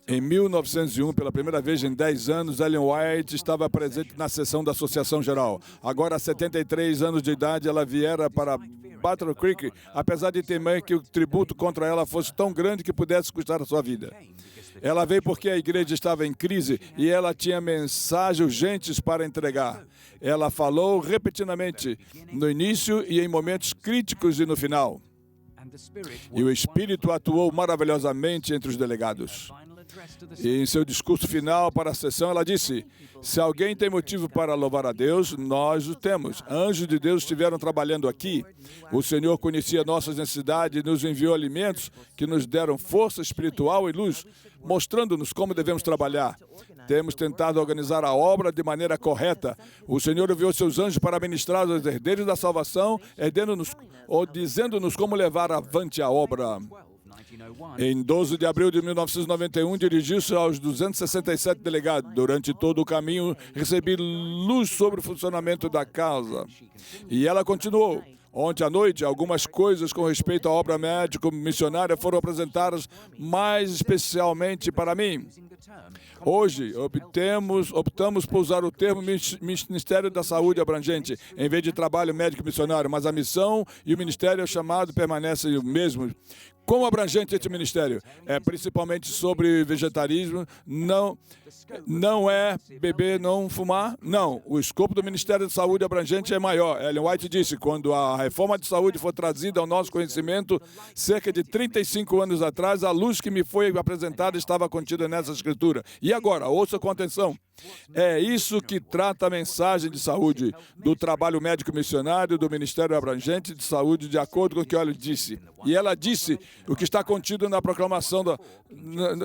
Em 1901, pela primeira vez em 10 anos, Ellen White estava presente na sessão da Associação Geral. Agora, a 73 anos de idade, ela viera para Battle Creek, apesar de temer que o tributo contra ela fosse tão grande que pudesse custar a sua vida. Ela veio porque a igreja estava em crise e ela tinha mensagens urgentes para entregar. Ela falou repetidamente no início e em momentos críticos e no final. E o Espírito atuou maravilhosamente entre os delegados. E em seu discurso final para a sessão, ela disse: se alguém tem motivo para louvar a Deus, nós o temos. Anjos de Deus estiveram trabalhando aqui. O Senhor conhecia nossas necessidades e nos enviou alimentos que nos deram força espiritual e luz, mostrando-nos como devemos trabalhar. Temos tentado organizar a obra de maneira correta. O Senhor enviou seus anjos para ministrar aos herdeiros da salvação, dizendo-nos como levar avante a obra. Em 12 de abril de 1991, dirigiu-se aos 267 delegados. Durante todo o caminho, recebi luz sobre o funcionamento da casa. E ela continuou. Ontem à noite, algumas coisas com respeito à obra médico-missionária foram apresentadas mais especialmente para mim. Hoje, optamos por usar o termo Ministério da Saúde Abrangente, em vez de trabalho médico-missionário, mas a missão e o ministério chamado permanecem o mesmo. Como abrangente esse ministério? É principalmente sobre vegetarismo, não é beber, não fumar, não. O escopo do Ministério da Saúde Abrangente é maior. Ellen White disse, quando a reforma de saúde for trazida ao nosso conhecimento, cerca de 35 anos atrás, a luz que me foi apresentada estava contida nessa escritura. E agora, ouça com atenção. É isso que trata a mensagem de saúde, do trabalho médico missionário, do Ministério Abrangente de Saúde, de acordo com o que ela disse. E ela disse o que está contido na proclamação,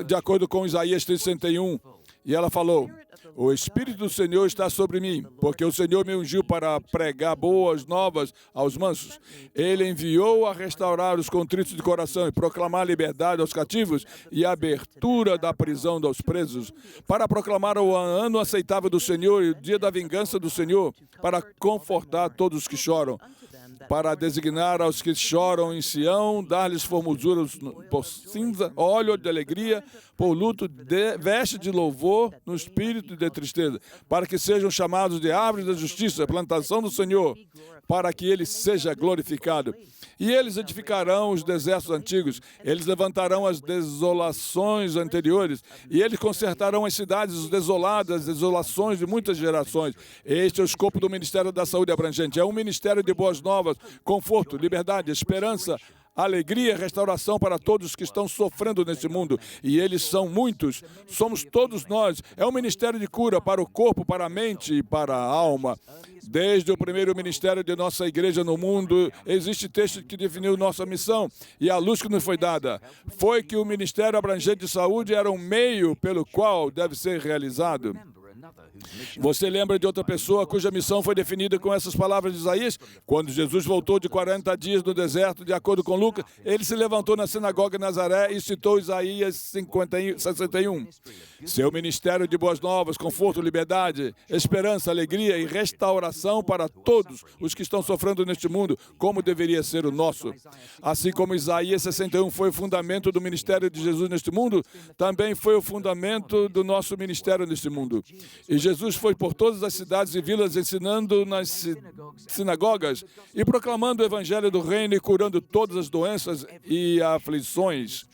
de acordo com Isaías 61. E ela falou: o Espírito do Senhor está sobre mim, porque o Senhor me ungiu para pregar boas novas aos mansos. Ele enviou a restaurar os contritos de coração e proclamar liberdade aos cativos e a abertura da prisão dos presos, para proclamar o ano aceitável do Senhor e o dia da vingança do Senhor, para confortar todos os que choram, para designar aos que choram em Sião, dar-lhes formosura por cinza, óleo de alegria, por luto, veste de louvor no espírito de tristeza, para que sejam chamados de árvores da justiça, plantação do Senhor, para que ele seja glorificado. E eles edificarão os desertos antigos, eles levantarão as desolações anteriores, e eles consertarão as cidades desoladas, desolações de muitas gerações. Este é o escopo do Ministério da Saúde Abrangente. É um ministério de boas novas, conforto, liberdade, esperança, alegria, restauração para todos que estão sofrendo nesse mundo. E eles são muitos, somos todos nós. É um ministério de cura para o corpo, para a mente e para a alma. Desde o primeiro ministério de nossa igreja no mundo, existe texto que definiu nossa missão e a luz que nos foi dada. Foi que o Ministério Abrangente de Saúde era um meio pelo qual deve ser realizado. Você lembra de outra pessoa cuja missão foi definida com essas palavras de Isaías? Quando Jesus voltou de 40 dias no deserto, de acordo com Lucas, ele se levantou na sinagoga de Nazaré e citou Isaías 61. Seu ministério de boas novas, conforto, liberdade, esperança, alegria e restauração para todos os que estão sofrendo neste mundo, como deveria ser o nosso. Assim como Isaías 61 foi o fundamento do ministério de Jesus neste mundo, também foi o fundamento do nosso ministério neste mundo. E Jesus foi por todas as cidades e vilas ensinando nas sinagogas e proclamando o evangelho do reino e curando todas as doenças e aflições.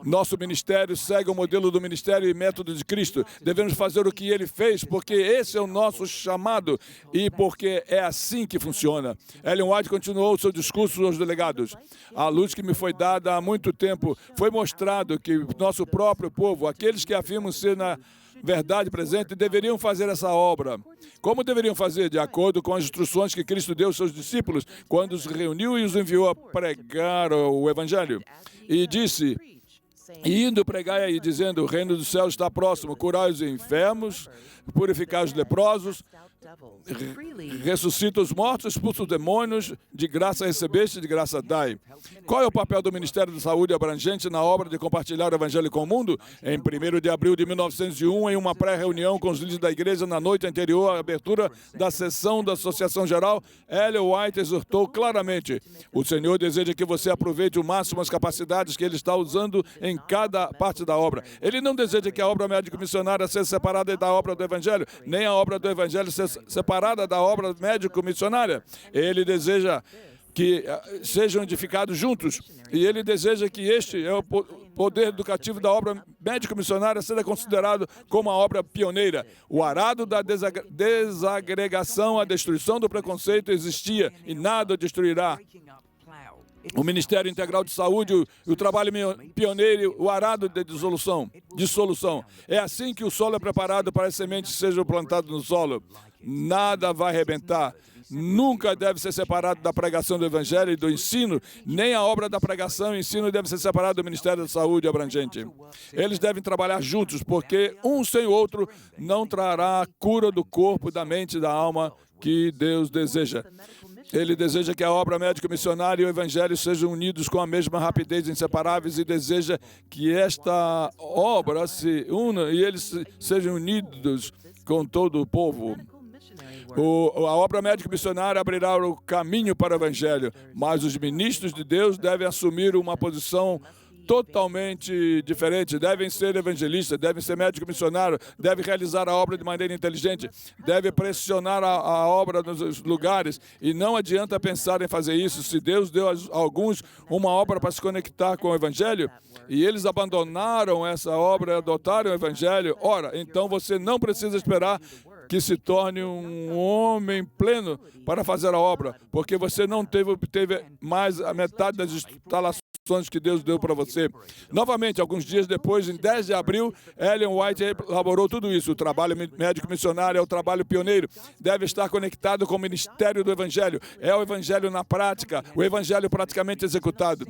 Nosso ministério segue o modelo do ministério e método de Cristo. Devemos fazer o que ele fez, porque esse é o nosso chamado e porque é assim que funciona. Ellen White continuou seu discurso aos delegados. A luz que me foi dada há muito tempo foi mostrado que nosso próprio povo, aqueles que afirmam ser na verdade presente, deveriam fazer essa obra. Como deveriam fazer? De acordo com as instruções que Cristo deu aos seus discípulos, quando os reuniu e os enviou a pregar o Evangelho. E disse, indo pregar aí, dizendo, o reino do céu está próximo, curai os enfermos, purificar os leprosos, ressuscita os mortos, expulsa os demônios, de graça recebeste, de graça dai. Qual é o papel do Ministério da Saúde abrangente na obra de compartilhar o Evangelho com o mundo? Em 1º de abril de 1901, em uma pré-reunião com os líderes da igreja na noite anterior à abertura da sessão da Associação Geral, Ellen White exortou claramente: o Senhor deseja que você aproveite ao máximo as capacidades que Ele está usando em cada parte da obra. Ele não deseja que a obra médico-missionária seja separada da obra do Evangelho, nem a obra do Evangelho seja separada da obra médico-missionária. Ele deseja que sejam edificados juntos. E ele deseja que este é o poder educativo da obra médico-missionária seja considerado como a obra pioneira. O arado da desagregação, a destruição do preconceito existia e nada o destruirá. O Ministério Integral de Saúde, o trabalho pioneiro, o arado de dissolução. É assim que o solo é preparado para as sementes que sejam plantadas no solo. Nada vai arrebentar. Nunca deve ser separado da pregação do Evangelho e do ensino, nem a obra da pregação e ensino deve ser separado do Ministério da Saúde abrangente. Eles devem trabalhar juntos, porque um sem o outro não trará a cura do corpo, da mente e da alma que Deus deseja. Ele deseja que a obra médico-missionária e o Evangelho sejam unidos com a mesma rapidez, inseparáveis, e deseja que esta obra se una e eles sejam unidos com todo o povo. A obra médico-missionária abrirá o caminho para o Evangelho, mas os ministros de Deus devem assumir uma posição totalmente diferente. Devem ser evangelistas, devem ser médico-missionário, devem realizar a obra de maneira inteligente, devem pressionar a obra nos lugares. E não adianta pensar em fazer isso. Se Deus deu a alguns uma obra para se conectar com o Evangelho, e eles abandonaram essa obra e adotaram o Evangelho, ora, então você não precisa esperar que se torne um homem pleno para fazer a obra, porque você não teve mais a metade das instalações que Deus deu para você. Novamente, alguns dias depois, em 10 de abril, Ellen White elaborou tudo isso. O trabalho médico-missionário é o trabalho pioneiro. Deve estar conectado com o ministério do Evangelho. É o Evangelho na prática, o Evangelho praticamente executado.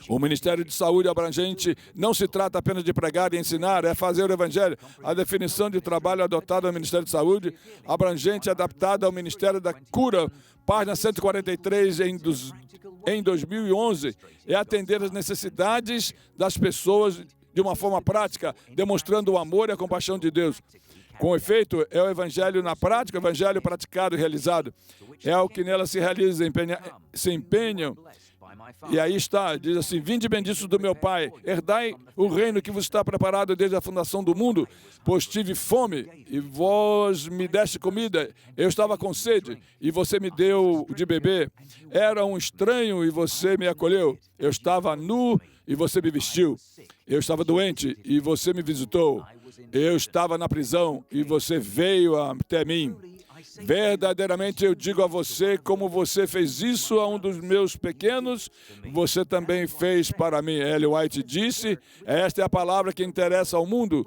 O Ministério de Saúde abrangente não se trata apenas de pregar e ensinar, é fazer o Evangelho. A definição de trabalho adotada no Ministério de Saúde abrangente, adaptada ao Ministério da Cura, página 143 em 2011, é atender às necessidades das pessoas de uma forma prática, demonstrando o amor e a compaixão de Deus. Com efeito, é o Evangelho na prática, o Evangelho praticado e realizado. É o que nela se realiza, se empenham. E aí está, diz assim: vinde benditos do meu Pai, herdai o reino que vos está preparado desde a fundação do mundo, pois tive fome e vós me deste comida, eu estava com sede e você me deu de beber, era um estranho e você me acolheu, eu estava nu e você me vestiu, eu estava doente e você me visitou, eu estava na prisão e você veio até mim. Verdadeiramente eu digo a você, como você fez isso a um dos meus pequenos, você também fez para mim. Ellen White disse, esta é a palavra que interessa ao mundo,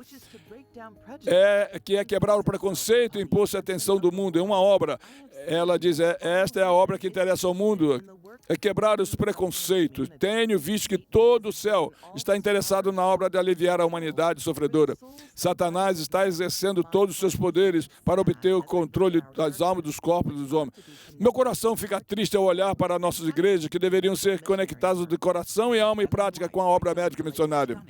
que é quebrar o preconceito e impor-se a atenção do mundo. É uma obra. Ela diz, esta é a obra que interessa ao mundo, é quebrar os preconceitos. Tenho visto que todo o céu está interessado na obra de aliviar a humanidade sofredora. Satanás está exercendo todos os seus poderes para obter o controle das almas, dos corpos dos homens. Meu coração fica triste ao olhar para nossas igrejas, que deveriam ser conectadas de coração e alma e prática com a obra médica missionária.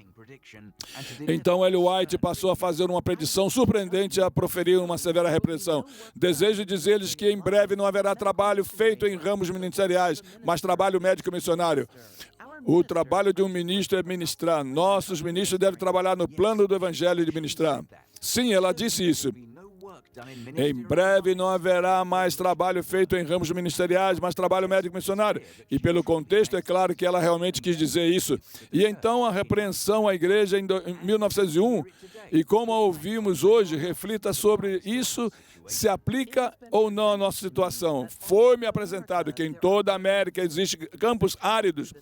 Então, Ellen White passou a fazer uma predição surpreendente e a proferir uma severa repreensão. Desejo dizer-lhes que em breve não haverá trabalho feito em ramos ministeriais, mas trabalho médico missionário. O trabalho de um ministro é ministrar. Nossos ministros devem trabalhar no plano do Evangelho de ministrar. Sim, ela disse isso. Em breve não haverá mais trabalho feito em ramos ministeriais, mas trabalho médico missionário. E pelo contexto, é claro que ela realmente quis dizer isso. E então a repreensão à igreja em 1901, e como a ouvimos hoje, reflita sobre isso, se aplica ou não à nossa situação. Foi-me apresentado que em toda a América existem campos áridos.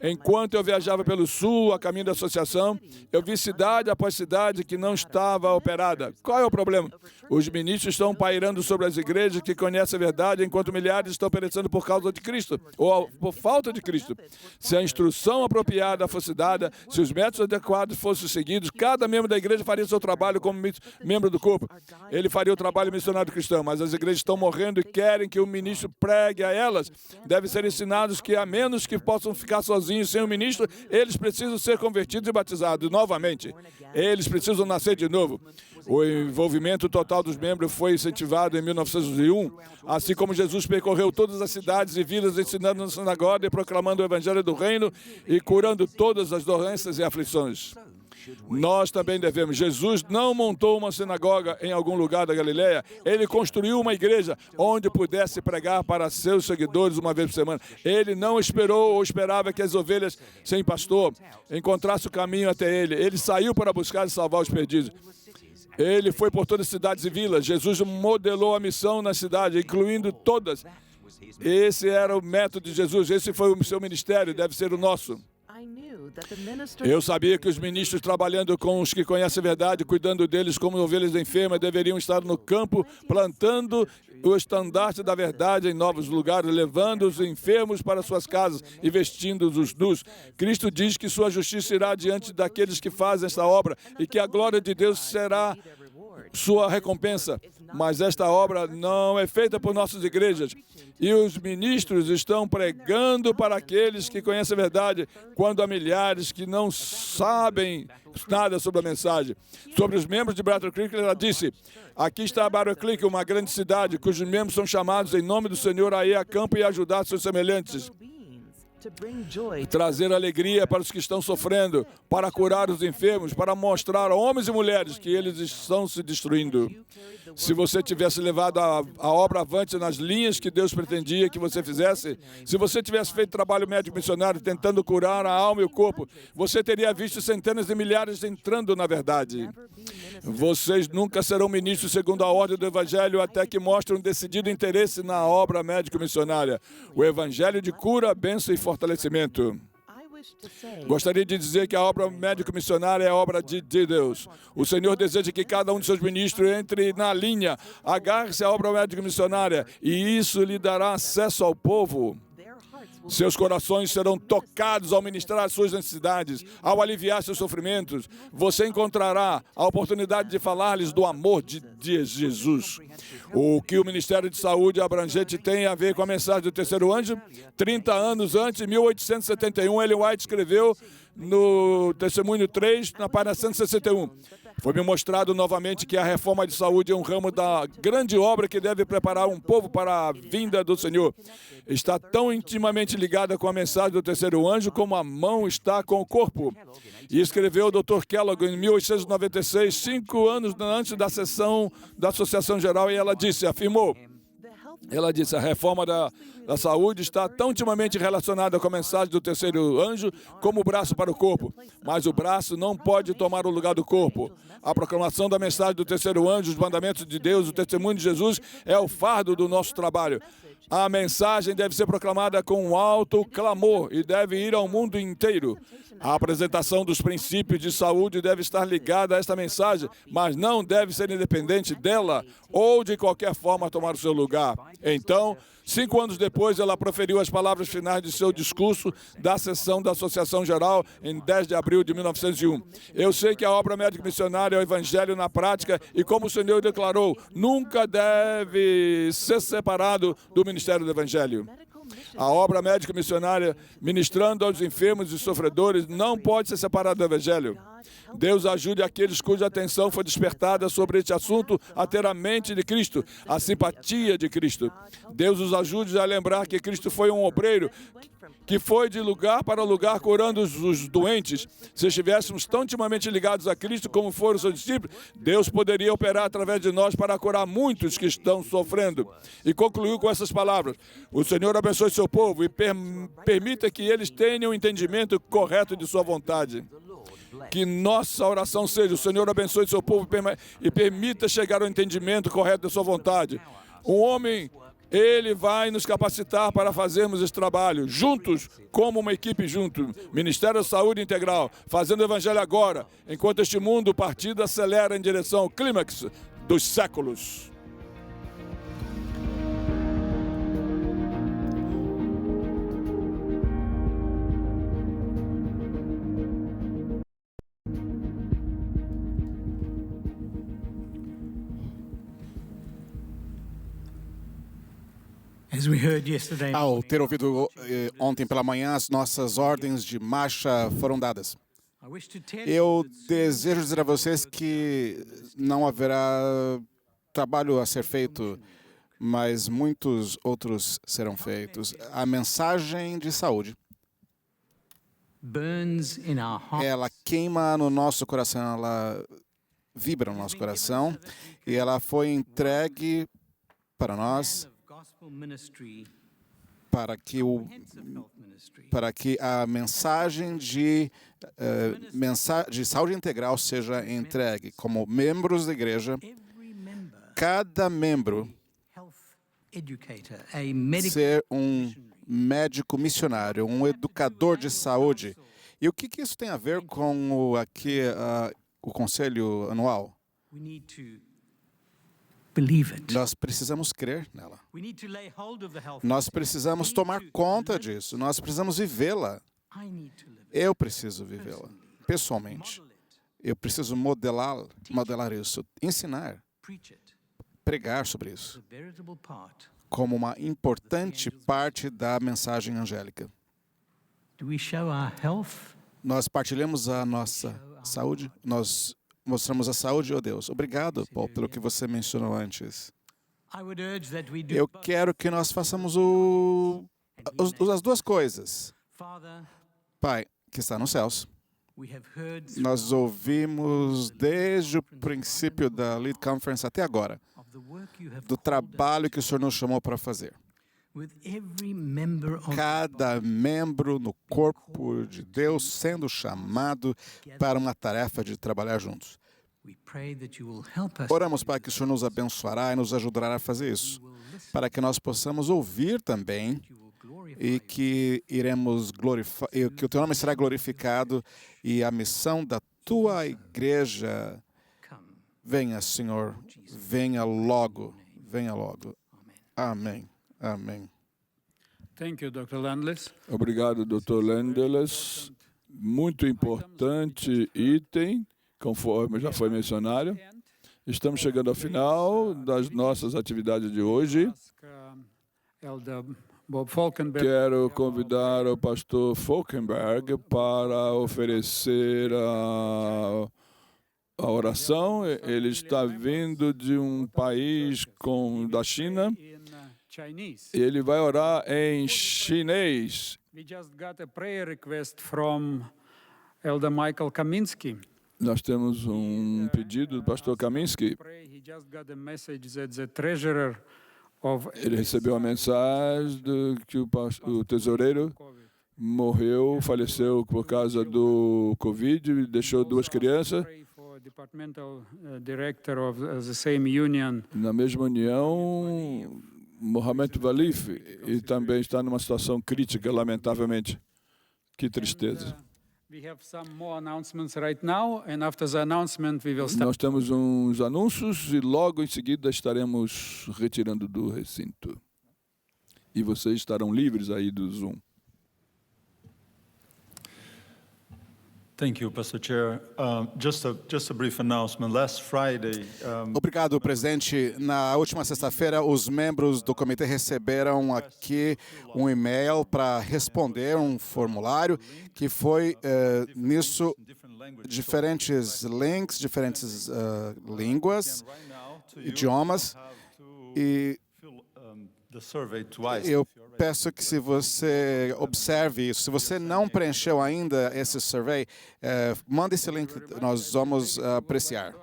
Enquanto eu viajava pelo sul, a caminho da associação, eu vi cidade após cidade que não estava operada. Qual é o problema? Os ministros estão pairando sobre as igrejas que conhecem a verdade, enquanto milhares estão perecendo por causa de Cristo, ou por falta de Cristo. Se a instrução apropriada fosse dada, se os métodos adequados fossem seguidos, cada membro da igreja faria seu trabalho como membro do corpo. Ele faria o trabalho missionário missionário cristão, mas as igrejas estão morrendo e querem que o ministro pregue a elas. Devem ser ensinados que, a menos que possam ficar sozinhos sem o ministro, eles precisam ser convertidos e batizados novamente. Eles precisam nascer de novo. O envolvimento total dos membros foi incentivado em 1901, assim como Jesus percorreu todas as cidades e vilas ensinando na sinagoga e proclamando o evangelho do reino e curando todas as doenças e aflições. Nós também devemos. Jesus não montou uma sinagoga em algum lugar da Galileia. Ele construiu uma igreja onde pudesse pregar para seus seguidores uma vez por semana. Ele não esperou ou esperava que as ovelhas sem pastor encontrassem o caminho até ele. Ele saiu para buscar e salvar os perdidos. Ele foi por todas as cidades e vilas. Jesus modelou a missão na cidade, incluindo todas. Esse era o método de Jesus. Esse foi o seu ministério, deve ser o nosso. Eu sabia que os ministros trabalhando com os que conhecem a verdade, cuidando deles como ovelhas enfermas, deveriam estar no campo, plantando o estandarte da verdade em novos lugares, levando os enfermos para suas casas e vestindo-os nus. Cristo diz que sua justiça irá diante daqueles que fazem esta obra e que a glória de Deus será sua recompensa. Mas esta obra não é feita por nossas igrejas. E os ministros estão pregando para aqueles que conhecem a verdade, quando há milhares que não sabem nada sobre a mensagem. Sobre os membros de Battle Creek, ela disse: aqui está Battle Creek, uma grande cidade, cujos membros são chamados em nome do Senhor a ir a campo e ajudar seus semelhantes. Trazer alegria para os que estão sofrendo, para curar os enfermos, para mostrar a homens e mulheres que eles estão se destruindo. Se você tivesse levado a obra avante nas linhas que Deus pretendia que você fizesse, se você tivesse feito trabalho médico missionário tentando curar a alma e o corpo, você teria visto centenas de milhares entrando na verdade. Vocês nunca serão ministros segundo a ordem do Evangelho até que mostrem um decidido interesse na obra médico-missionária. O Evangelho de cura, bênção e fortalecimento. Gostaria de dizer que a obra médico-missionária é a obra de Deus. O Senhor deseja que cada um de seus ministros entre na linha, agarre-se à obra médico-missionária, e isso lhe dará acesso ao povo. Seus corações serão tocados ao ministrar suas necessidades, ao aliviar seus sofrimentos. Você encontrará a oportunidade de falar-lhes do amor de Jesus. O que o Ministério de Saúde abrangente tem a ver com a mensagem do terceiro anjo? 30 anos antes, em 1871, Ellen White escreveu no Testemunho 3, na página 161. Foi-me mostrado novamente que a reforma de saúde é um ramo da grande obra que deve preparar um povo para a vinda do Senhor. Está tão intimamente ligada com a mensagem do terceiro anjo como a mão está com o corpo. E escreveu o Dr. Kellogg em 1896, 5 anos antes da sessão da Associação Geral, e ela afirmou, a reforma da saúde está tão intimamente relacionada com a mensagem do terceiro anjo como o braço para o corpo. Mas o braço não pode tomar o lugar do corpo. A proclamação da mensagem do terceiro anjo, os mandamentos de Deus, o testemunho de Jesus é o fardo do nosso trabalho. A mensagem deve ser proclamada com um alto clamor e deve ir ao mundo inteiro. A apresentação dos princípios de saúde deve estar ligada a esta mensagem, mas não deve ser independente dela ou de qualquer forma tomar o seu lugar. Então, 5 anos depois, ela proferiu as palavras finais de seu discurso da sessão da Associação Geral em 10 de abril de 1901. Eu sei que a obra médico-missionária é o Evangelho na prática e, como o Senhor declarou, nunca deve ser separado do ministério do Evangelho. A obra médico-missionária, ministrando aos enfermos e sofredores, não pode ser separada do Evangelho. Deus ajude aqueles cuja atenção foi despertada sobre este assunto a ter a mente de Cristo, a simpatia de Cristo. Deus os ajude a lembrar que Cristo foi um obreiro que foi de lugar para lugar curando os doentes. Se estivéssemos tão intimamente ligados a Cristo como foram os seus discípulos, Deus poderia operar através de nós para curar muitos que estão sofrendo. E concluiu com essas palavras: o Senhor abençoe seu povo e permita que eles tenham o entendimento correto de sua vontade. Que nossa oração seja: o Senhor abençoe seu povo e permita chegar ao entendimento correto de sua vontade. Um homem, ele vai nos capacitar para fazermos esse trabalho, juntos, como uma equipe junto. Ministério da Saúde Integral, fazendo o Evangelho agora, enquanto este mundo partido acelera em direção ao clímax dos séculos. Ao ter ouvido ontem pela manhã, as nossas ordens de marcha foram dadas. Eu desejo dizer a vocês que não haverá trabalho a ser feito, mas muitos outros serão feitos. A mensagem de saúde, ela queima no nosso coração, ela vibra no nosso coração, e ela foi entregue para nós para que a mensagem de saúde integral seja entregue. Como membros da igreja, cada membro ser um médico missionário, um educador de saúde. E o que isso tem a ver com o conselho anual? Nós precisamos crer nela. Nós precisamos tomar conta disso. Nós precisamos vivê-la. Eu preciso vivê-la, pessoalmente. Eu preciso modelar isso, ensinar, pregar sobre isso, como uma importante parte da mensagem angélica. Nós partilhamos a nossa saúde? Nós mostramos a saúde, oh Deus. Obrigado, Paul, pelo que você mencionou antes. Eu quero que nós façamos as duas coisas. Pai, que está nos céus, nós ouvimos desde o princípio da Lead Conference até agora, do trabalho que o Senhor nos chamou para fazer. Cada membro no corpo de Deus sendo chamado para uma tarefa de trabalhar juntos. Oramos para que o Senhor nos abençoará e nos ajudará a fazer isso, para que nós possamos ouvir também e que iremos glorificar, que o Teu nome será glorificado e a missão da Tua igreja venha, Senhor, venha logo, venha logo. Amém. Amém. Thank you, Dr. Landless. Obrigado, Dr. Landless. Muito importante item, conforme já foi mencionado. Estamos chegando ao final das nossas atividades de hoje. Quero convidar o pastor Falkenberg para oferecer a oração. Ele está vindo de um país da China. Ele vai orar em chinês. We just got a prayer request from Elder Michael Kaminsky. Nós temos um pedido do pastor Kaminsky. Ele recebeu a mensagem de que o tesoureiro faleceu por causa do Covid e deixou duas crianças. Na mesma união, Mohamed Valif, e também está numa situação crítica, lamentavelmente. Que tristeza. Nós temos uns anúncios e logo em seguida estaremos retirando do recinto. E vocês estarão livres aí do Zoom. Thank you, Pastor Chair. Just a brief announcement. Last Friday. Obrigado, presidente. Na última sexta-feira, os membros do comitê receberam aqui um e-mail para responder um formulário que foi nisso diferentes links, diferentes línguas, idiomas. E eu peço que se você observe isso. Se você não preencheu ainda esse survey, manda esse link, nós vamos apreciar.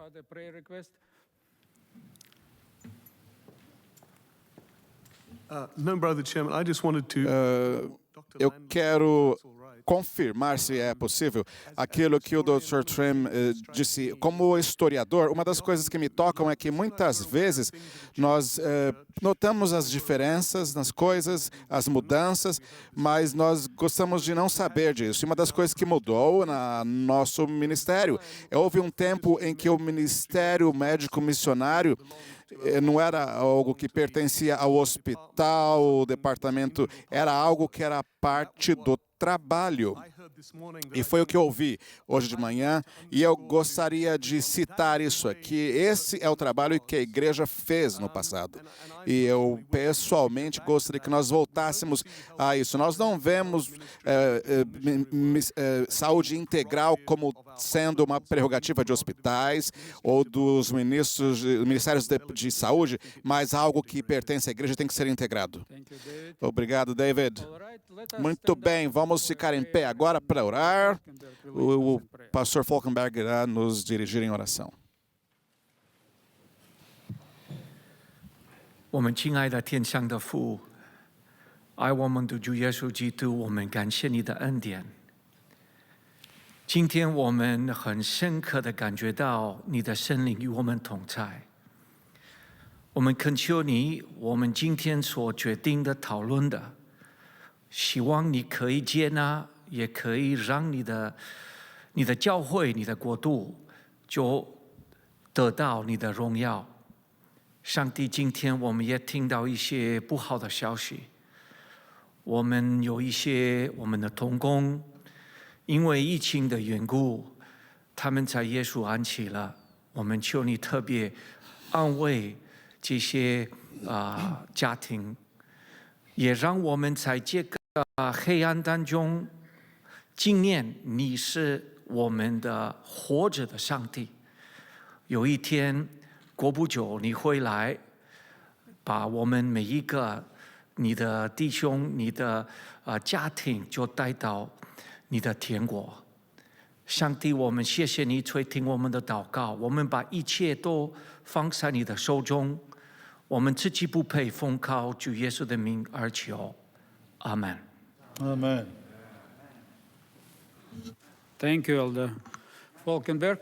No, Brother Chairman, I just wanted to... Eu quero confirmar, se é possível, aquilo que o Dr. Trim disse. Como historiador, uma das coisas que me tocam é que muitas vezes nós notamos as diferenças nas coisas, as mudanças, mas nós gostamos de não saber disso. E uma das coisas que mudou no nosso ministério, houve um tempo em que o ministério médico missionário não era algo que pertencia ao hospital, o departamento, era algo que era parte do trabalho. E foi o que eu ouvi hoje de manhã, e eu gostaria de citar isso aqui. Esse é o trabalho que a igreja fez no passado. E eu, pessoalmente, gostaria que nós voltássemos a isso. Nós não vemos saúde integral como sendo uma prerrogativa de hospitais ou dos ministérios de saúde, mas algo que pertence à igreja tem que ser integrado. Obrigado, David. Muito bem, vamos ficar em pé agora para orar. O pastor Falkenberg irá nos dirigir em oração. 我们亲爱的天上的父，爱我们的主耶稣基督，我们感谢你的恩典。今天我们很深刻的感觉到你的圣灵与我们同在。我们恳求你，我们今天所决定的讨论的，希望你可以接纳，也可以让你的教会、你的国度就得到你的荣耀。上帝，今天我们也听到一些不好的消息。我们有一些我们的同工，因为疫情的缘故，他们在耶稣安息了。我们求你特别安慰这些家庭，也让我们在这个黑暗当中纪念你是我们的活着的上帝。有一天，过不久你会来，把我们每一个你的弟兄、你的家庭就带到你的天国。上帝，我们谢谢你垂听我们的祷告，我们把一切都放在你的手中。我们自己不配，奉靠主耶稣的名而求，阿门。Amen. Thank you, Elder Falkenberg.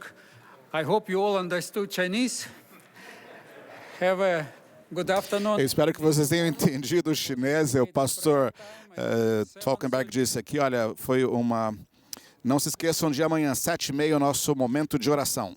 I hope you all understood Chinese. Have a good afternoon. Eu espero que vocês tenham entendido o chinês. O pastor Falkenberg disse aqui, olha, foi uma... Não se esqueçam de amanhã, 7h30, o nosso momento de oração.